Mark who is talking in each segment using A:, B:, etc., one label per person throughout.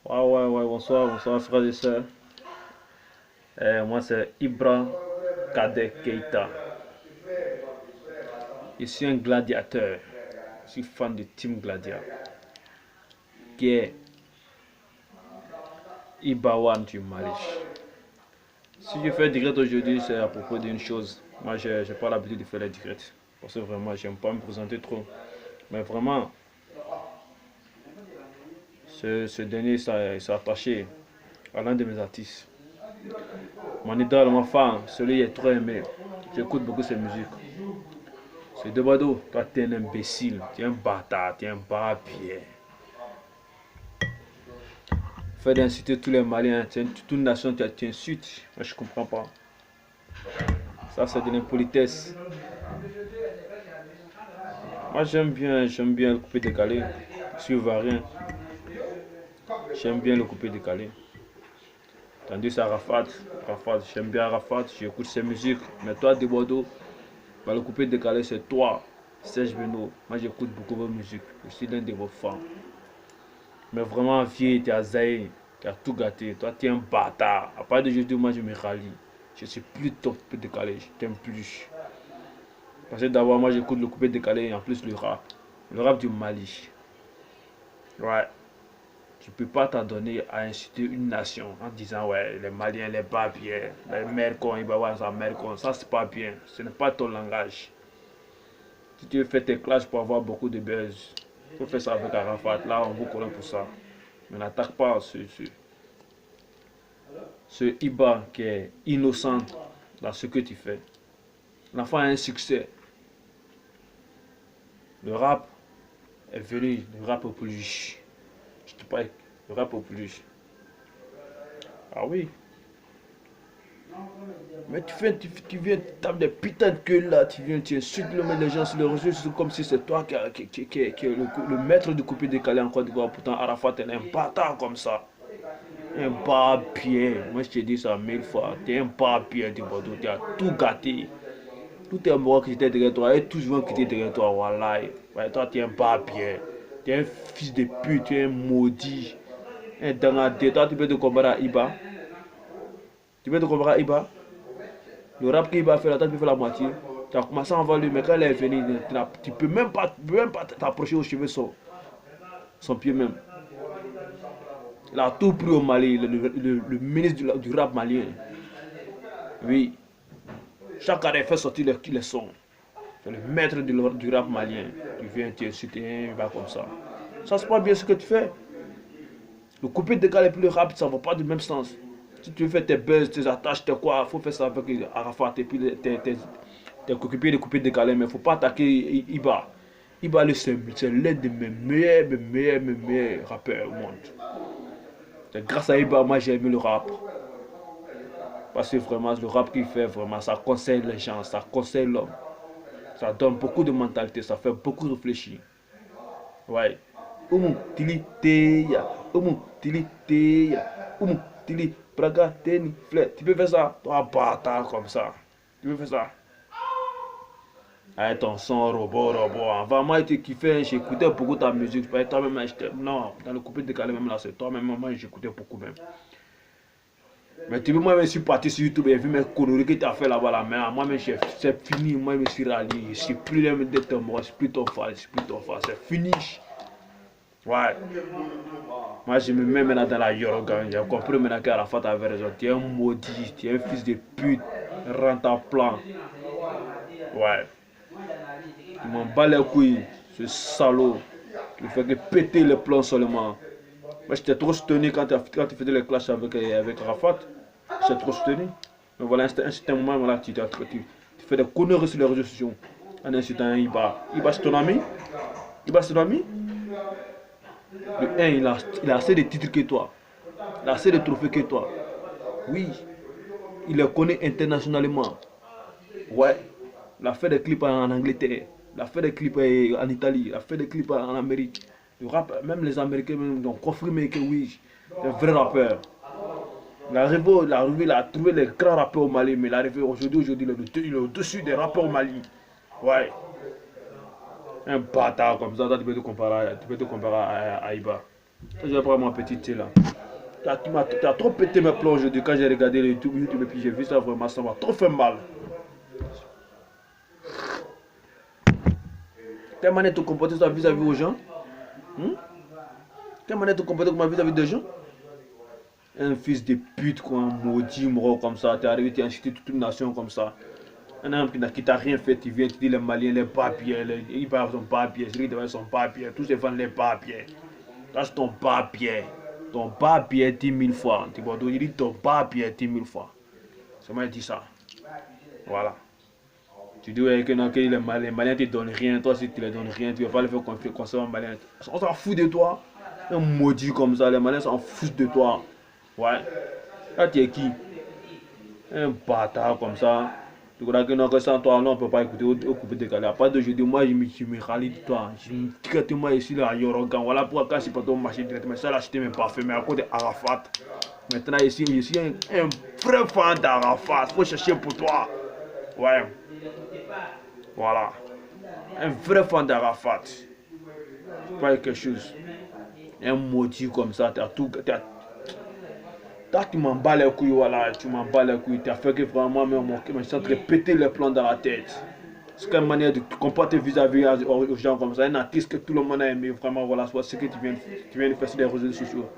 A: Ouais, bonsoir, bonsoir frères et sœurs. Moi c'est Ibra Kader Keita. Je suis un gladiateur. Je suis fan de Team Gladia. Qui est Ibawan du Mali. Si je fais direct aujourd'hui, c'est à propos d'une chose. Moi, j'ai pas l'habitude de faire les directs. Parce que vraiment, j'aime pas me présenter trop. Mais vraiment, ce dernier s'est attaché à l'un de mes artistes. Mon idole, mon fan, celui qui est trop aimé. J'écoute beaucoup ses musiques. C'est Debado, toi t'es un imbécile, tu es un bâtard, tu es un barbier. Fait d'insulter tous les Maliens, toute une nation, tu insultes. Moi je comprends pas. Ça c'est de l'impolitesse. Moi j'aime bien le coupé décalé. Je suis varien. J'aime bien le coupé décalé. Tandis c'est Arafat, j'aime bien Arafat, j'écoute ses musiques. Mais toi Debado, bah, le coupé décalé c'est toi, Serge Beno. Moi j'écoute beaucoup vos musiques. Je suis l'un de vos fans. Mais vraiment, vieux, tu as zaï, tu as tout gâté. Toi, tu es un bâtard. À part de aujourd'hui, moi, je me rallie. Je suis plus top coupé décalé. Je t'aime plus. Parce que d'abord, moi, j'écoute le coupé décalé et en plus le rap. Le rap du Mali. Ouais. Tu peux pas t'adonner à insulter une nation en disant, ouais, les Maliens, les barbiers, les mercons, ils vont ça, mercons. Ça, c'est pas bien. Ce n'est pas ton langage. Si tu veux faire tes classes pour avoir beaucoup de buzz, il faut faire ça avec Arafat. Là, on vous connaît pour ça. Mais n'attaque pas ce Iba qui est innocent dans ce que tu fais. L'enfant a un succès. Le rap est venu, le rap populaire. Je te parle, le rap populaire. Ah oui. Mais tu viens taper des putains de queues là, tu insultes les gens sur les réseaux sociaux comme si c'est toi qui est le maître du coupé décalé en Côte d'Ivoire. Pourtant, Arafat est un bâtard comme ça. Un barbier. Moi, je te dis ça 1000 fois. Tu es un barbier du Bordeaux. Tu as tout gâté. Tout est mort qui était derrière toi et tous vont quitter derrière toi. Voilà. Ouais, toi, tu es un barbier. Tu es un fils de pute. Tu es un maudit. Un dangadé. Toi, tu peux te comparer à Iba. Tu peux te comparer à Iba. Le rap qu'Iba fait là, toi, tu peux faire la moitié. Tu as commencé à envoyer lui, mais quand il est venu, tu peux même pas t'approcher aux cheveux son pied même. Il a tout pris au Mali, le ministre du rap malien. Oui, chaque année, il fait sortir les sons. C'est le maître du rap malien. Tu viens, tu insulter, il va comme ça. Ça, c'est pas bien ce que tu fais. Le coupé décalé et puis le rap, ça va pas du même sens. Si tu veux faire tes buzz, tes attaches, tes quoi, il faut faire ça avec Arafat et puis tes coupés de coupé décalé, mais il faut pas attaquer Iba. Iba, c'est l'un de mes meilleurs rappeurs au monde. C'est grâce à Iba, moi j'ai aimé le rap. Parce que vraiment, le rap qu'il fait, vraiment, ça conseille les gens, ça conseille l'homme. Ça donne beaucoup de mentalité, ça fait beaucoup réfléchir. Ouais. Umu tili teya, umu tili teya, umu tili praga teni fleur. Tu peux faire ça, toi bâtard comme ça. Tu peux faire ça. Avec ton son robot. Avant moi, j'étais kiffé, j'écoutais beaucoup ta musique. Toi-même, non, dans le coupé décalé même là, c'est toi-même, moi j'écoutais beaucoup même. Mais tu veux, moi, je suis parti sur YouTube et vu mes conneries que tu as fait là-bas, là, mais moi-même, c'est fini. Moi, je me suis rallié. Je suis plus l'homme de ton moi, je suis plus ton fan, c'est fini. Ouais. Moi, je me mets maintenant dans la Yorogan. J'ai compris maintenant qu'Arafat avait raison. Tu es un maudit, tu es un fils de pute. Rentre en plan. Ouais. Tu m'en bats les couilles, ce salaud. Il fait que péter les plans seulement. Moi, j'étais trop soutenu quand tu faisais les clashs avec Arafat. J'étais trop soutenu. Mais voilà, un certain moment, voilà, tu fais des conneries sur les réseaux sociaux. En insultant Iba. Iba, c'est ton ami? Iba, c'est ton ami? Le 1, il a assez de titres que toi. Il a assez de trophées que toi. Oui, il les connaît internationalement. Ouais, il a fait des clips en Angleterre. Il a fait des clips en Italie. Il a fait des clips en Amérique. Le rap, même les Américains ont confirmé que oui, c'est un vrai rappeur. Il a trouvé les grands rappeurs au Mali, mais il est arrivé aujourd'hui, il est au-dessus des rappeurs au Mali. Ouais. Un bâtard comme ça, tu peux te comparer à Iba. J'ai pris mon petit thé là. T'as trop pété mes plombs aujourd'hui quand j'ai regardé le YouTube et puis j'ai vu ça vraiment, ça m'a trop fait mal. Quelle manière de te comporter ça vis-à-vis aux gens? Quelle manière de te comporter vis-à-vis des gens? Un fils de pute, quoi, un maudit mort comme ça. T'es arrivé, t'es insulté toute une nation comme ça. Un homme qui t'a rien fait, tu viens, tu dis les Maliens, les papiers, ils parlent son papier, celui qui devait son papier, tous ces fans les papiers. Lâche ton papier. Ton papier 10 000 fois. Tu vois, il dit ton papier 10 000 fois. C'est moi qui dis ça. Voilà. Tu dis ouais, que non, que les Maliens ne te donnent rien. Toi, si tu ne les donnes rien, tu ne vas pas le faire confier aux Maliens. On s'en fout de toi. Un maudit comme ça, les Maliens s'en foutent de toi. Ouais. Là, tu es qui? Un bâtard comme ça. Tu crois que non, que sans toi, non, on ne peut pas écouter au coupé décalé. À part d'aujourd'hui, moi, je me rallie de toi. Je me traite moi ici, là, à Yorogan. Voilà pourquoi quand je suis pas au marché directement, ça, là, acheter mes parfums, mais à côté d'Arafat. Maintenant, ici, je suis un vrai fan d'Arafat. Faut chercher pour toi. Ouais. Voilà. Un vrai fan d'Arafat. Pas quelque chose. Un maudit comme ça, t'as tout. Tu m'en bats les couilles, voilà, tu m'en bats les couilles. Tu as fait que vraiment, je suis en train de péter les plans dans la tête. C'est une manière de te comporter vis-à-vis aux gens comme ça. Un artiste que tout le monde a aimé, vraiment, voilà, soit ce que tu viens de faire sur les réseaux sociaux.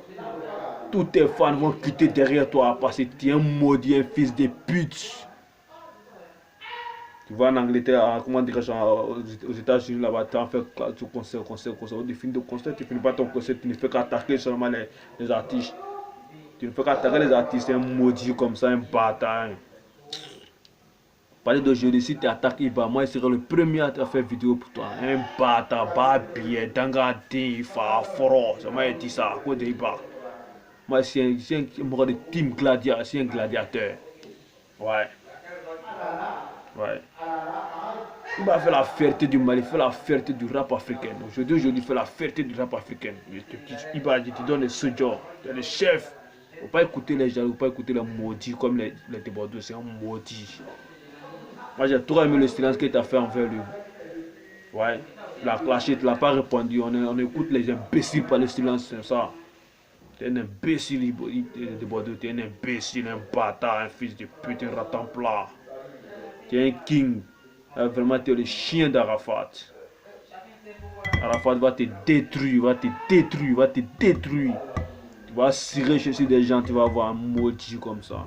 A: Tous tes fans vont quitter derrière toi parce que tu es un maudit, un fils de pute. Tu vas en Angleterre, comment dirais-je, aux États-Unis, là-bas, tu en fais concert, au fin de concert, tu finis pas ton concert, tu ne fais qu'attaquer seulement les artistes. Tu ne fais qu'attaquer les artistes, un maudit comme ça, un bâtard. Parler d'aujourd'hui, si tu attaques Iba, moi je serai le premier à te faire vidéo pour toi. Un bâtard, babier, dangadé, faro, c'est moi qui dis ça, à cause de Iba. Moi c'est un mort de team gladiateur, c'est un gladiateur. Ouais. Ouais. Iba fait la fierté du Mali, fait la fierté du rap africain. Aujourd'hui, fait la fierté du rap africain. Iba, je te donne ce genre, tu es le chef. Il ne faut pas écouter les gens, il ne faut pas écouter les maudits comme les débordeurs, c'est un maudit. Moi j'ai trop aimé le silence que tu as fait envers lui. Ouais, la clashé, tu n'as pas répondu. On écoute les imbéciles par le silence, c'est ça. Tu es un imbécile, débordeur, tu es un imbécile, un bâtard, un fils de pute, un raton plat. Tu es un king. Vraiment, tu es le chien d'Arafat. Arafat va te détruire, va te détruire, va te détruire. Tu vas cirer chez des gens, tu vas avoir un maudit comme ça.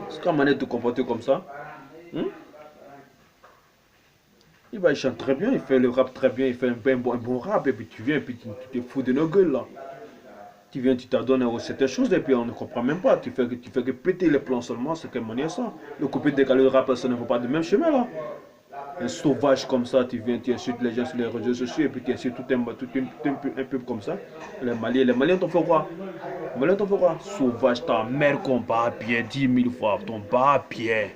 A: C'est quand manière de te comporter comme ça. Il chante très bien, il fait le rap très bien, il fait un bon rap, et puis tu viens, et puis tu te fous de nos gueules là. Tu viens, tu t'adonnes à certaines choses, et puis on ne comprend même pas. Tu fais que péter les plans seulement, c'est quelle manière ça? Le coupé décalé, le rap, ça ne va pas du même chemin là. Un sauvage comme ça, tu viens, tu insultes les gens sur les réseaux sociaux, et puis tu insultes un peuple comme ça. Les Maliens t'ont fait quoi? Les Maliens t'ont fait quoi? Sauvage, ta mère qu'on bat à pied 10 000 fois, ton bas à pied.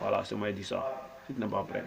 A: Voilà, c'est moi qui dis ça. Si tu n'es pas prêt.